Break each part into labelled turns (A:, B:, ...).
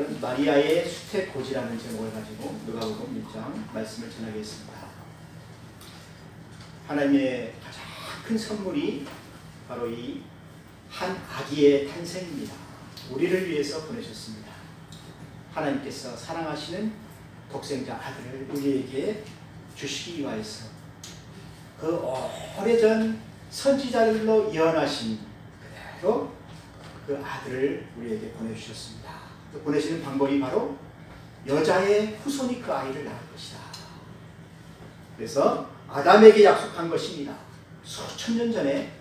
A: 오늘은 마리아의 수태고지라는 제목을 가지고 누가복음 1장 말씀을 전하겠습니다. 하나님의 가장 큰 선물이 바로 이 한 아기의 탄생입니다. 우리를 위해서 보내셨습니다. 하나님께서 사랑하시는 독생자 아들을 우리에게 주시기 위하여서 그 오래전 선지자들로 예언하신 그대로 그 아들을 우리에게 보내주셨습니다. 그 보내시는 방법이 바로 여자의 후손이 그 아이를 낳을 것이다. 그래서 아담에게 약속한 것입니다. 수천 년 전에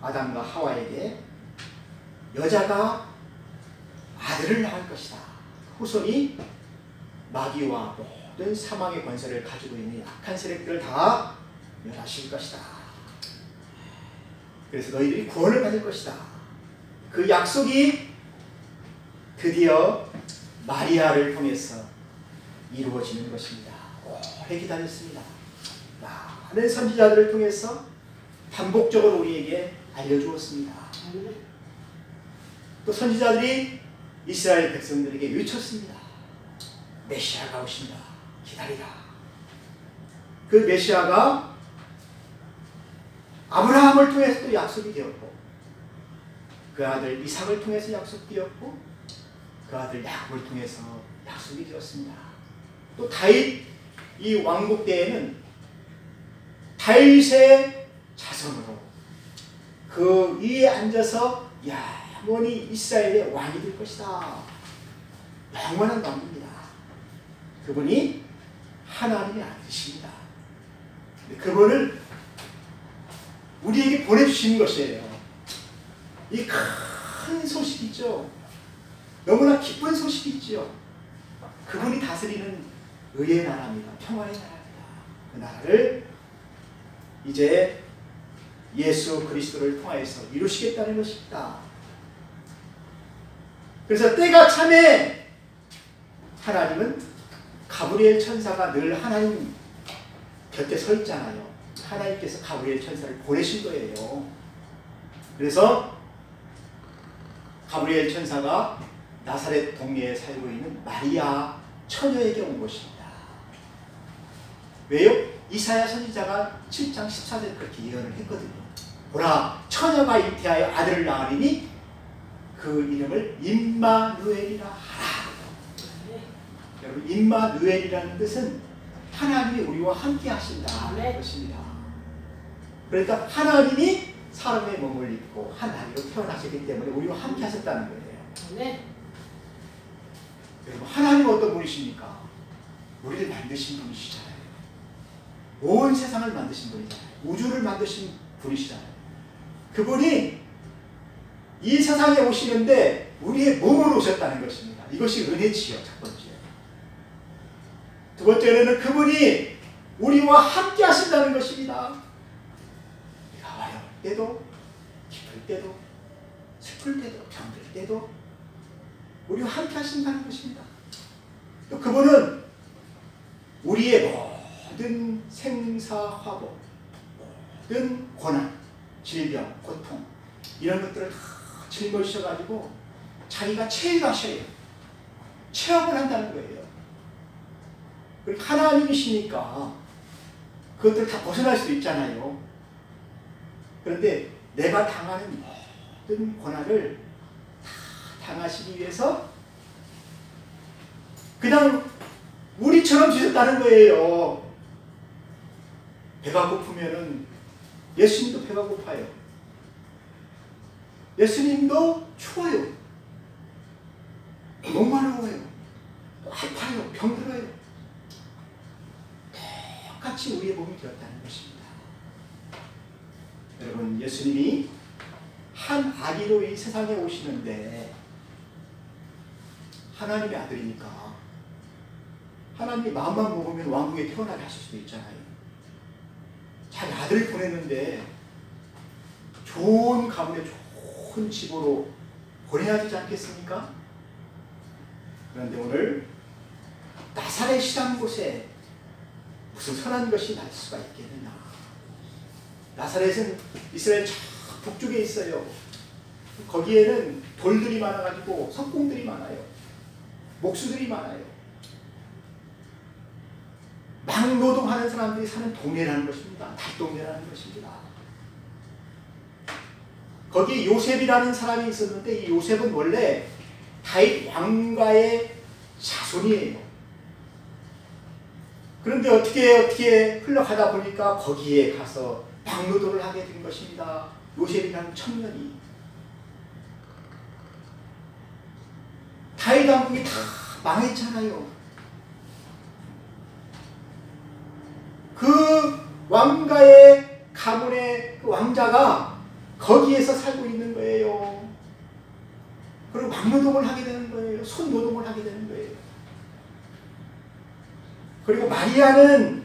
A: 아담과 하와에게 여자가 아들을 낳을 것이다. 후손이 마귀와 모든 사망의 권세를 가지고 있는 악한 세력들을 다 멸하실 것이다. 그래서 너희들이 구원을 받을 것이다. 그 약속이 드디어 마리아를 통해서 이루어지는 것입니다. 오래 기다렸습니다. 많은 선지자들을 통해서 반복적으로 우리에게 알려주었습니다. 또 선지자들이 이스라엘 백성들에게 외쳤습니다. 메시아가 오신다. 기다리라. 그 메시아가 아브라함을 통해서 또 약속이 되었고, 그 아들 이삭을 통해서 약속되었고, 그 아들 야곱을 통해서 약속이 되었습니다. 또 다윗 이 왕국 때에는 다윗의 자손으로 그 위에 앉아서 영원히 이스라엘의 왕이 될 것이다. 영원한 왕입니다. 그분이 하나님의 아들이십니다. 그분을 우리에게 보내주시는 것이에요. 이 큰 소식 있죠. 너무나 기쁜 소식이 있죠. 그분이 다스리는 의의 나라입니다. 평화의 나라입니다. 그 나라를 이제 예수 그리스도를 통하여서 이루시겠다는 것입니다. 그래서 때가 참에 하나님은 가브리엘 천사가 늘 하나님 곁에 서 있잖아요. 하나님께서 가브리엘 천사를 보내신 거예요. 그래서 가브리엘 천사가 나사렛 동네에 살고 있는 마리아 처녀에게 온 것입니다. 왜요? 이사야 선지자가 7장 14절에 그렇게 예언을 했거든요. 보라, 처녀가 잉태하여 아들을 낳으리니 그 이름을 임마누엘이라 하라. 여러분, 임마누엘이라는 뜻은 하나님이 우리와 함께 하신다는 것입니다. 그러니까 하나님이 사람의 몸을 입고 한 아기로 태어나셨기 때문에 우리와 함께 하셨다는 거예요. 여러분, 하나님은 어떤 분이십니까? 우리를 만드신 분이시잖아요. 온 세상을 만드신 분이잖아요. 우주를 만드신 분이시잖아요. 그분이 이 세상에 오시는데 우리의 몸으로 오셨다는 것입니다. 이것이 은혜지요. 첫 번째. 두 번째는 그분이 우리와 함께 하신다는 것입니다. 우리가 어려울 때도, 기쁠 때도, 슬플 때도, 병들 때도 우리와 함께 하신다는 것입니다. 또 그분은 우리의 모든 생사화복, 모든 고난, 질병, 고통 이런 것들을 다 짊어지셔가지고 자기가 체험하셔요. 체험을 한다는 거예요. 하나님이시니까 그것들 다 벗어날 수 있잖아요. 그런데 내가 당하는 모든 고난을 다 당하시기 위해서 그냥 우리처럼 지셨다는 거예요. 배가 고프면은 예수님도 배가 고파요. 예수님도 추워요. 목마르워요. 아파요. 병들어요. 똑같이 우리의 몸이 되었다는 것입니다. 여러분, 예수님이 한 아기로 이 세상에 오시는데 하나님의 아들이니까 하나님이 마음만 먹으면 왕국에 태어나게 하실 수도 있잖아요. 자기 아들을 보냈는데 좋은 가문에 좋은 집으로 보내야 되지 않겠습니까? 그런데 오늘 나사렛이라는 곳에 무슨 선한 것이 날 수가 있겠느냐. 나사렛은 이스라엘 저 북쪽에 있어요. 거기에는 돌들이 많아가지고 석궁들이 많아요. 목수들이 많아요. 막노동하는 사람들이 사는 동네라는 것입니다. 달동네라는 것입니다. 거기 요셉이라는 사람이 있었는데 이 요셉은 원래 다윗 왕가의 자손이에요. 그런데 어떻게 흘러가다 보니까 거기에 가서 막노동을 하게 된 것입니다. 요셉이라는 청년이. 다윗 왕국이 다 망했잖아요. 그 왕가의 가문의 그 왕자가 거기에서 살고 있는 거예요. 그리고 막노동을 하게 되는 거예요. 손노동을 하게 되는 거예요. 그리고 마리아는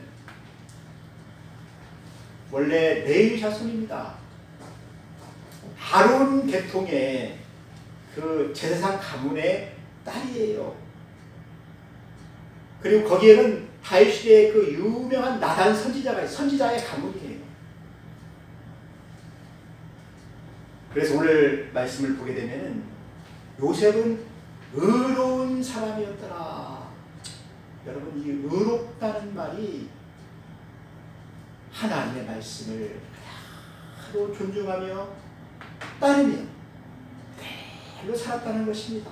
A: 원래 레위 자손입니다. 아론 계통의 그 제사장 가문의 딸이에요. 그리고 거기에는 다윗 시대의 그 유명한 나단 선지자의 가문이에요. 그래서 오늘 말씀을 보게 되면은 요셉은 의로운 사람이었더라. 여러분, 이 의롭다는 말이 하나님의 말씀을 그대로 존중하며 따르며 그대로 살았다는 것입니다.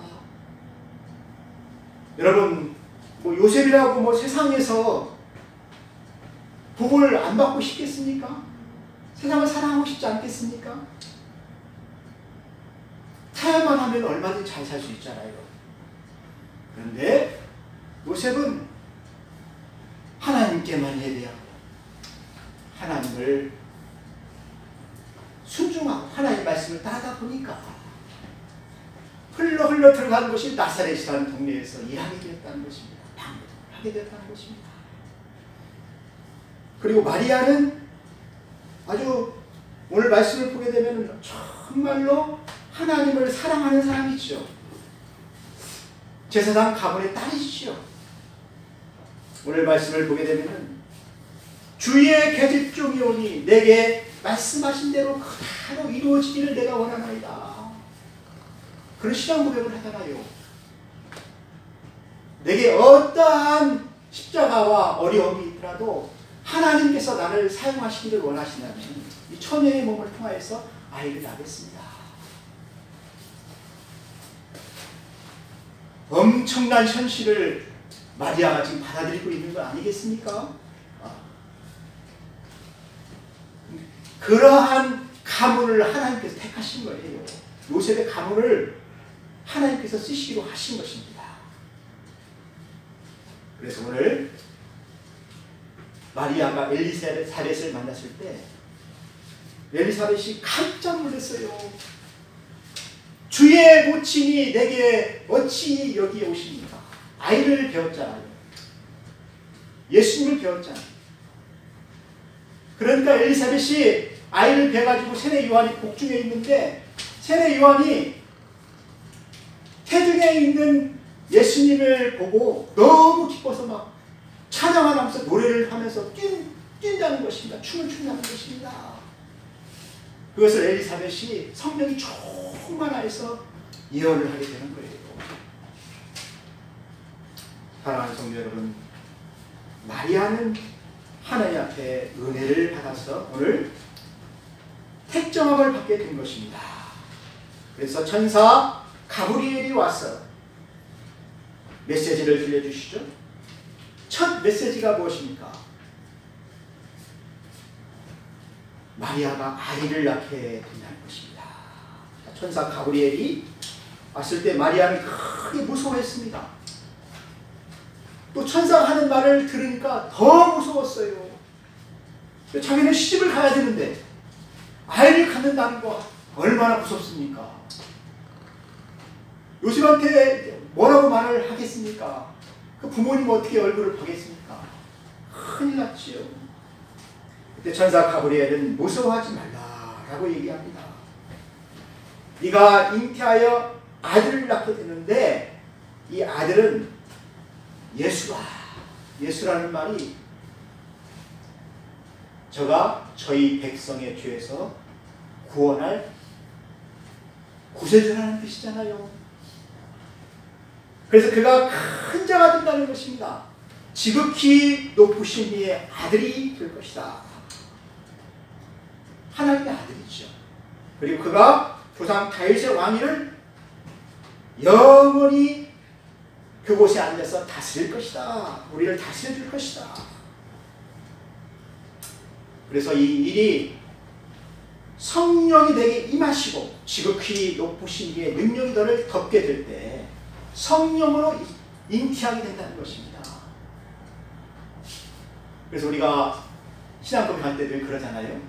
A: 여러분, 뭐 요셉이라고 뭐 세상에서 복을 안 받고 싶겠습니까? 세상을 사랑하고 싶지 않겠습니까? 타야만 하면 얼마든지 잘 살 수 있잖아요. 그런데 요셉은 하나님께만 예배하고 하나님을 순종하고 하나님의 말씀을 따르다 보니까 흘러 들어가는 것이 나사렛이라는 동네에서 일하게 되었다는 것입니다. 하게 되었다는 것입니다. 그리고 마리아는 아주 오늘 말씀을 보게 되면 정말로 하나님을 사랑하는 사람이죠. 제사장 가문의 딸이죠. 오늘 말씀을 보게 되면 주의 계집 중이 오니 내게 말씀하신 대로 그대로 이루어지기를 내가 원하나이다. 그런 신앙 고백을 하잖아요. 내게 어떠한 십자가와 어려움이 있더라도 하나님께서 나를 사용하시기를 원하시다면 이 처녀의 몸을 통하여서 아이를 낳겠습니다. 엄청난 현실을 마리아가 지금 받아들이고 있는 거 아니겠습니까? 그러한 가문을 하나님께서 택하신 거예요. 요셉의 가문을 하나님께서 쓰시기로 하신 것입니다. 그래서 오늘 마리아가 엘리사벳을 만났을 때 엘리사벳이 깜짝 놀랐어요. 주의 모친이 내게 어찌 여기에 오십니까? 아이를 배웠잖아요. 예수님을 배웠잖아요. 그러니까 엘리사벳이 아이를 배가지고 세례 요한이 복중에 있는데 세례 요한이 태중에 있는 예수님을 보고 너무 기뻐서 막 찬양하면서 노래를 하면서 뛴다는 것입니다. 춤을 춘다는 것입니다. 그것을 엘리사벳이 성령이 충만하여서 예언을 하게 되는 거예요. 사랑하는 성도 여러분, 마리아는 하나님 앞에 은혜를 받아서 오늘 택정함을 받게 된 것입니다. 그래서 천사 가브리엘이 와서 메시지를 들려주시죠. 첫 메시지가 무엇입니까? 마리아가 아이를 낳게 된다는 것입니다. 천사 가브리엘이 왔을 때 마리아는 크게 무서워했습니다. 또 천사가 하는 말을 들으니까 더 무서웠어요. 자기는 시집을 가야 되는데 아이를 갖는다는 거 얼마나 무섭습니까? 요셉한테 뭐라고 말을 하겠습니까? 그 부모님 어떻게 얼굴을 보겠습니까? 큰일 났지요. 그때 천사 가브리엘은 무서워하지 말라라고 얘기합니다. 네가 잉태하여 아들을 낳게 되는데 이 아들은 예수다. 예수라는 말이 저가 저희 백성의 죄에서 구원할 구세주라는 뜻이잖아요. 그래서 그가 큰 자가 된다는 것입니다. 지극히 높으신 이의 아들이 될 것이다. 하나님의 아들이죠. 그리고 그가 조상 다윗의 왕위를 영원히 그곳에 앉아서 다스릴 것이다. 우리를 다스려 줄 것이다. 그래서 이 일이 성령이 내게 임하시고 지극히 높으신 이의 능력이 너를 덮게 될 때 성령으로 잉태하게 된다는 것입니다. 그래서 우리가 신앙고백 할 때 늘 그러잖아요.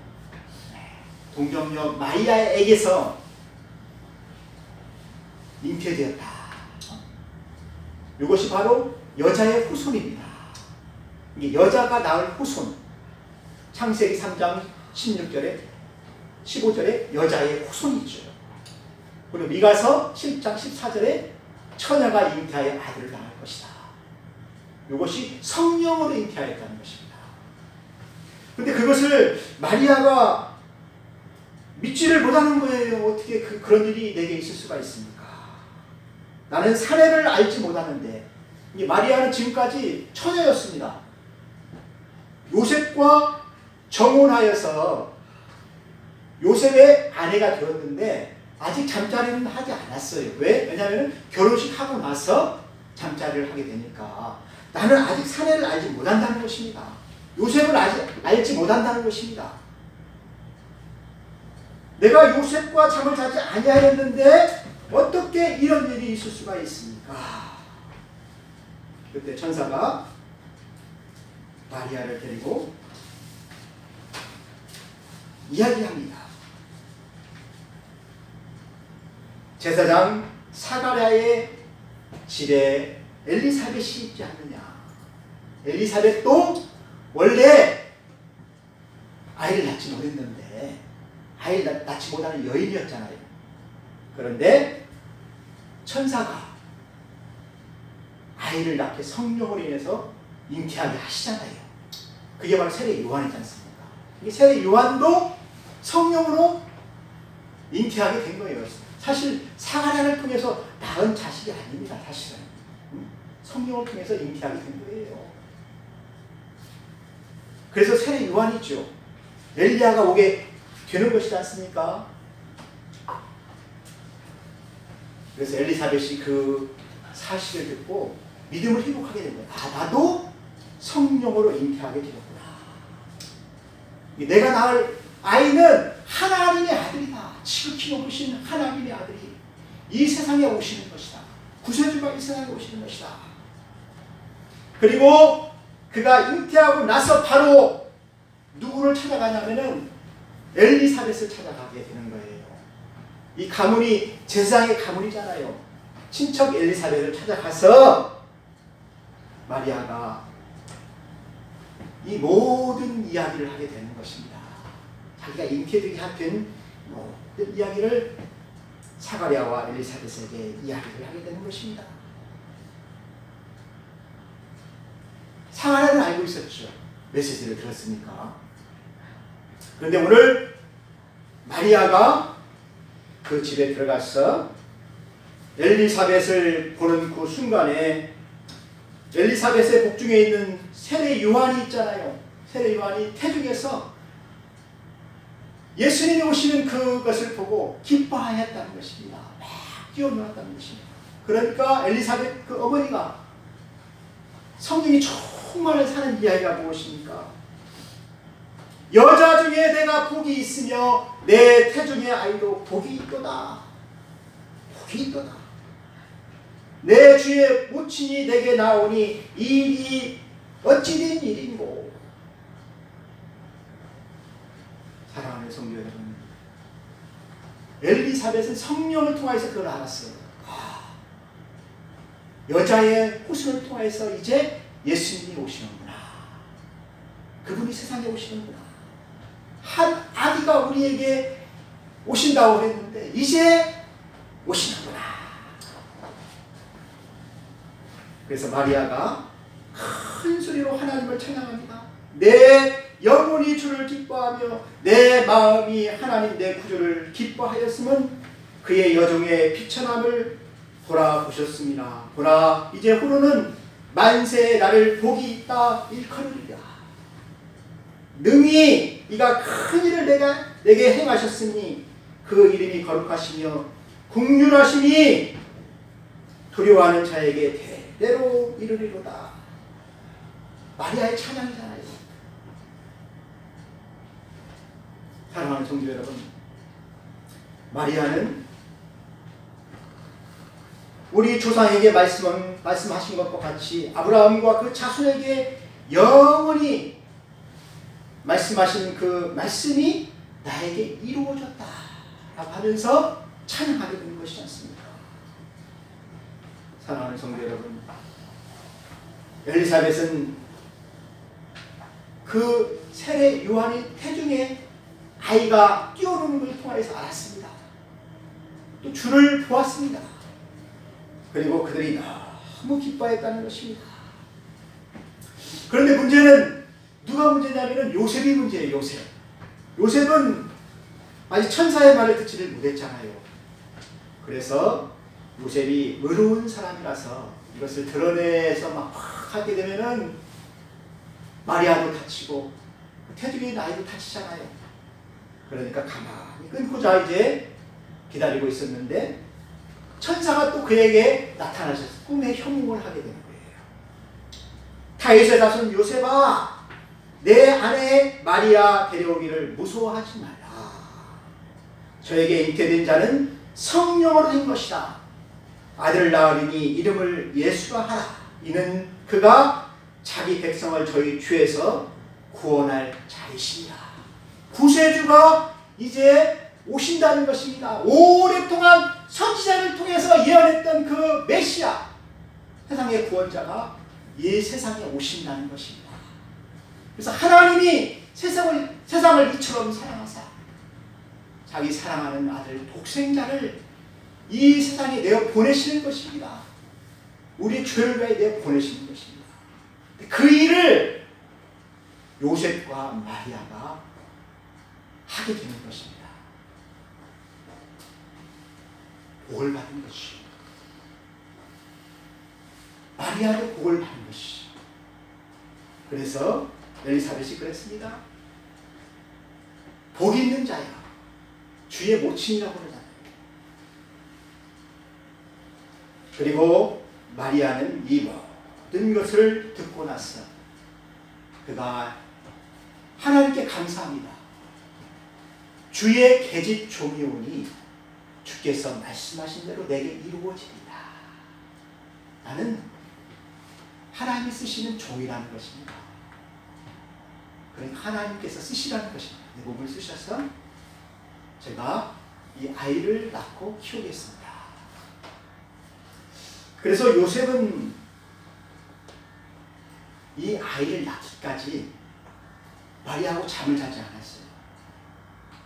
A: 동정녀 마리아에게서 잉태되었다. 이것이 바로 여자의 후손입니다. 이게 여자가 낳을 후손. 창세기 3장 16절에 15절에 여자의 후손이죠. 그리고 미가서 7장 14절에 처녀가 잉태하여 아들을 낳을 것이다. 이것이 성령으로 잉태하였다는 것입니다. 그런데 그것을 마리아가 믿지를 못하는 거예요. 어떻게 그런 일이 내게 있을 수가 있습니까? 나는 사례를 알지 못하는데, 이 마리아는 지금까지 처녀였습니다. 요셉과 정혼하여서 요셉의 아내가 되었는데 아직 잠자리는 하지 않았어요. 왜? 왜냐하면 결혼식 하고 나서 잠자리를 하게 되니까 나는 아직 사례를 알지 못한다는 것입니다. 요셉을 아직 알지 못한다는 것입니다. 내가 요셉과 잠을 자지 아니하였는데 어떻게 이런 일이 있을 수가 있습니까? 그때 천사가 마리아를 데리고 이야기합니다. 제사장 사가랴의 집에 엘리사벳이 있지 않느냐. 엘리사벳도 원래 아이를 낳지 못했는데 아이를 낳지 못하는 여인이었잖아요. 그런데 천사가 아이를 낳게 성령으로 인해서 잉태하게 하시잖아요. 그게 바로 세례 요한이지 않습니까? 이 세례 요한도 성령으로 잉태하게 된 거예요. 사실 사가랴를 통해서 낳은 자식이 아닙니다. 사실은 성령을 통해서 잉태하게 된 거예요. 그래서 세례 요한이죠. 엘리야가 오게 되는 것이지 않습니까? 그래서 엘리사벳이 그 사실을 듣고 믿음을 회복하게 된 거예요. 아, 나도 성령으로 잉태하게 되었구나. 내가 낳을 아이는 하나님의 아들이다. 지극히 높으신 하나님의 아들이 이 세상에 오시는 것이다. 구세주가 이 세상에 오시는 것이다. 그리고 그가 잉태하고 나서 바로 누구를 찾아가냐면은 엘리사벳을 찾아가게 되는 거예요. 이 가문이 제사장의 가문이잖아요. 친척 엘리사벳을 찾아가서 마리아가 이 모든 이야기를 하게 되는 것입니다. 자기가 잉태되게 된 모든 이야기를 사가랴와 엘리사벳에게 이야기를 하게 되는 것입니다. 사가랴는 알고 있었죠. 메시지를 들었으니까. 그런데 오늘 마리아가 그 집에 들어가서 엘리사벳을 보는 그 순간에 엘리사벳의 복중에 있는 세례 요한이 있잖아요. 세례 요한이 태중에서 예수님이 오시는 그것을 보고 기뻐하였다는 것입니다. 막 뛰어놀았다는 것입니다. 그러니까 엘리사벳 그 어머니가 성경이 정말 사는 이야기가 무엇입니까? 여자 중에 내가 복이 있으며 내 태중의 아이도 복이 있도다. 복이 있도다. 내 주의 모친이 내게 나오니 이 일이 어찌 된 일인고. 사랑하는 성도 여러분, 엘리사벳은 성령을 통해서 그걸 알았어요. 여자의 후손을 통해서 이제 예수님이 오시는구나. 그분이 세상에 오시는구나. 한 아기가 우리에게 오신다고 했는데 이제 오시는구나. 그래서 마리아가 큰 소리로 하나님을 찬양합니다. 내 영혼이 주를 기뻐하며 내 마음이 하나님 내 구주를 기뻐하였으면 그의 여종의 비천함을 돌아보셨습니다. 보라, 이제 후로는 만세의 나를 복이 있다 일컬으리라. 능히 이가 큰 일을 내게 행하셨으니 그 이름이 거룩하시며 긍휼하심이 두려워하는 자에게 대대로 이르리로다. 마리아의 찬양이잖아요. 사랑하는 성도 여러분, 마리아는 우리 조상에게 말씀하신 것과 같이 아브라함과 그 자손에게 영원히 말씀하신 그 말씀이 나에게 이루어졌다 라고 하면서 찬양하게 되는 것이지 않습니까? 사랑하는 성도 여러분, 엘리사벳은 그 세례 요한의 태중에 아이가 뛰어노는 것을 통하여서 알았습니다. 또 주를 보았습니다. 그리고 그들이 너무 기뻐했다는 것입니다. 그런데 문제는 누가 문제냐면 요셉이 문제예요. 요셉은 아직 천사의 말을 듣지를 못했잖아요. 그래서 요셉이 의로운 사람이라서 이것을 드러내서 막 하게 되면은 마리아도 다치고 태중의 나이도 다치잖아요. 그러니까 가만히 끊고자 이제 기다리고 있었는데 천사가 또 그에게 나타나셔서 꿈에 현몽을 하게 되는 거예요. 다윗의 자손 요셉아, 내 아내 마리아 데려오기를 무서워하지 말라. 저에게 잉태된 자는 성령으로 된 것이다. 아들을 낳으리니 이름을 예수라 하라. 이는 그가 자기 백성을 저희 죄에서 구원할 자이시니라. 구세주가 이제 오신다는 것입니다. 오랫동안 선지자를 통해서 예언했던 그 메시아, 세상의 구원자가 이 세상에 오신다는 것입니다. 그래서 하나님이 세상을 이처럼 사랑하사 자기 사랑하는 아들 독생자를 이 세상에 내어 보내시는 것입니다. 우리 죄를 위하여 내어 보내시는 것입니다. 그 일을 요셉과 마리아가 하게 되는 것입니다. 복을 받은 것이, 마리아도 복을 받은 것이. 그래서 엘리사벳이 그랬습니다. 복 있는 자야, 주의 모친이라고 그러잖아요. 그리고 마리아는 이 모든 것을 듣고 나서 그가 하나님께 감사합니다. 주의 계집 종이 오니 주께서 말씀하신 대로 내게 이루어지리라. 나는 하나님이 쓰시는 종이라는 것입니다. 그러니까 하나님께서 쓰시라는 것입니다. 내 몸을 쓰셔서 제가 이 아이를 낳고 키우겠습니다. 그래서 요셉은 이 아이를 낳기까지 마리아하고 잠을 자지 않았어요.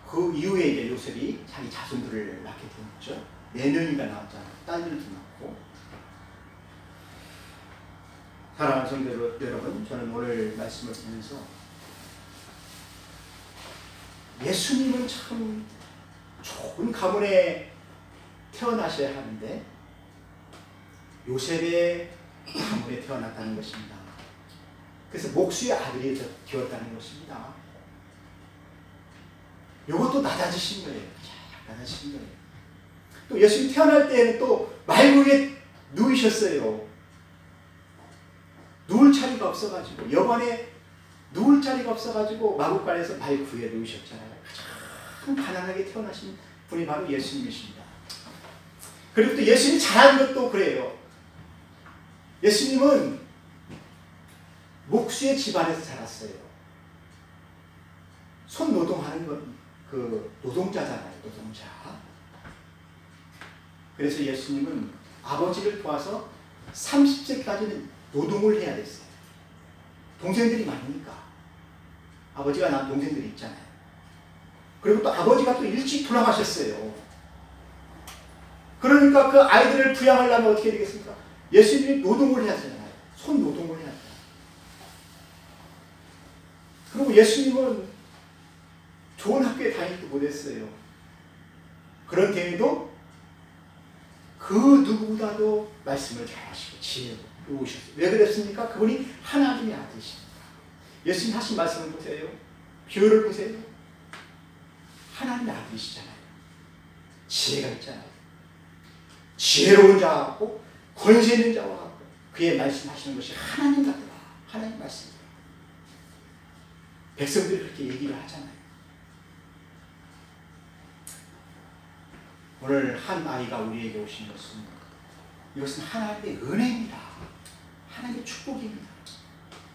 A: 그 이후에 이제 요셉이 자기 자손들을 낳게 되었죠. 4명이가 나왔잖아요. 딸들도 낳고. 사랑하는 성도 여러분, 저는 오늘 말씀을 보면서 예수님은 참 좋은 가문에 태어나셔야 하는데 요셉의 가문에 태어났다는 것입니다. 그래서 목수의 아들이 되었다는 것입니다. 이것도 낮아지신 거예요. 낮아지신 거예요. 또 예수님 태어날 때에는 또 말구에 누우셨어요. 누울 자리가 없어가지고, 여관에 누울 자리가 없어가지고 마구간에서 말구에 누우셨잖아요. 가장 가난하게 태어나신 분이 바로 예수님이십니다. 그리고 또 예수님이 잘한 것도 그래요. 예수님은 목수의 집안에서 자랐어요. 손노동하는 건 그 노동자잖아요. 노동자. 그래서 예수님은 아버지를 도와서 30세까지는 노동을 해야 됐어요. 동생들이 많으니까. 아버지가 낳은 동생들이 있잖아요. 그리고 또 아버지가 또 일찍 돌아가셨어요. 그러니까 그 아이들을 부양하려면 어떻게 되겠습니까? 예수님이 노동을 해야 되잖아요. 손노동을 해야 돼요. 그리고 예수님은 좋은 학교에 다니지도 못했어요. 그런 경우에도 그 누구보다도 말씀을 잘하시고 지혜로우셨어요. 왜 그랬습니까? 그분이 하나님의 아들이십니다. 예수님 하신 말씀을 보세요. 비유를 보세요. 하나님의 아들이시잖아요. 지혜가 있잖아요. 지혜로운 자와 같고 권세 있는 자와 같고 그의 말씀하시는 것이 하나님 같더라. 하나님 말씀이더라. 백성들이 그렇게 얘기를 하잖아요. 오늘 한 아이가 우리에게 오신 것은 이것은 하나님의 은혜입니다. 하나님의 축복입니다.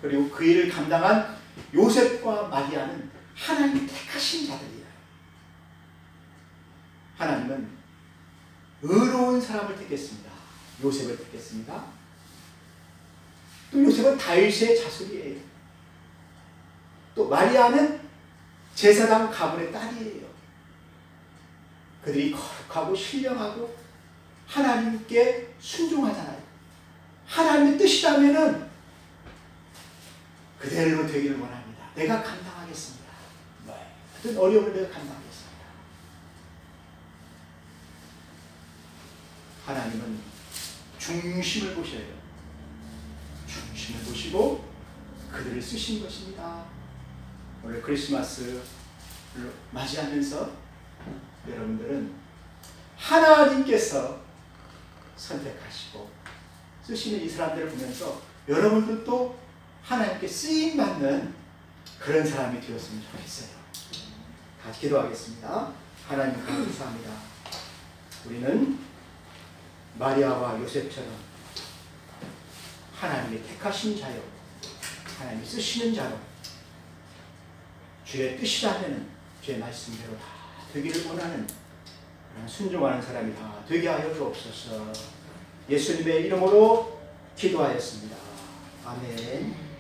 A: 그리고 그 일을 감당한 요셉과 마리아는 하나님이 택하신 자들이에요. 하나님은 의로운 사람을 택했습니다. 요셉을 택했습니다. 또 요셉은 다윗의 자손이에요. 또 마리아는 제사장 가문의 딸이에요. 그들이 거룩하고 신령하고 하나님께 순종하잖아요. 하나님의 뜻이라면은 그대로 되기를 원합니다. 내가 감당하겠습니다. 어떤 어려움을 내가 감당하겠습니다. 하나님은 중심을 보셔요. 중심을 보시고 그들을 쓰신 것입니다. 오늘 크리스마스를 맞이하면서 여러분들은 하나님께서 선택하시고 쓰시는 이 사람들을 보면서 여러분들도 하나님께 쓰임받는 그런 사람이 되었으면 좋겠어요. 같이 기도하겠습니다. 하나님 감사합니다. 우리는 마리아와 요셉처럼 하나님의 택하신 자요, 하나님이 쓰시는 자로 주의 뜻이라면 주의 말씀대로 다 되기를 원하는 그런 순종하는 사람이 다 되게 하여 주옵소서. 예수님의 이름으로 기도하였습니다. 아멘.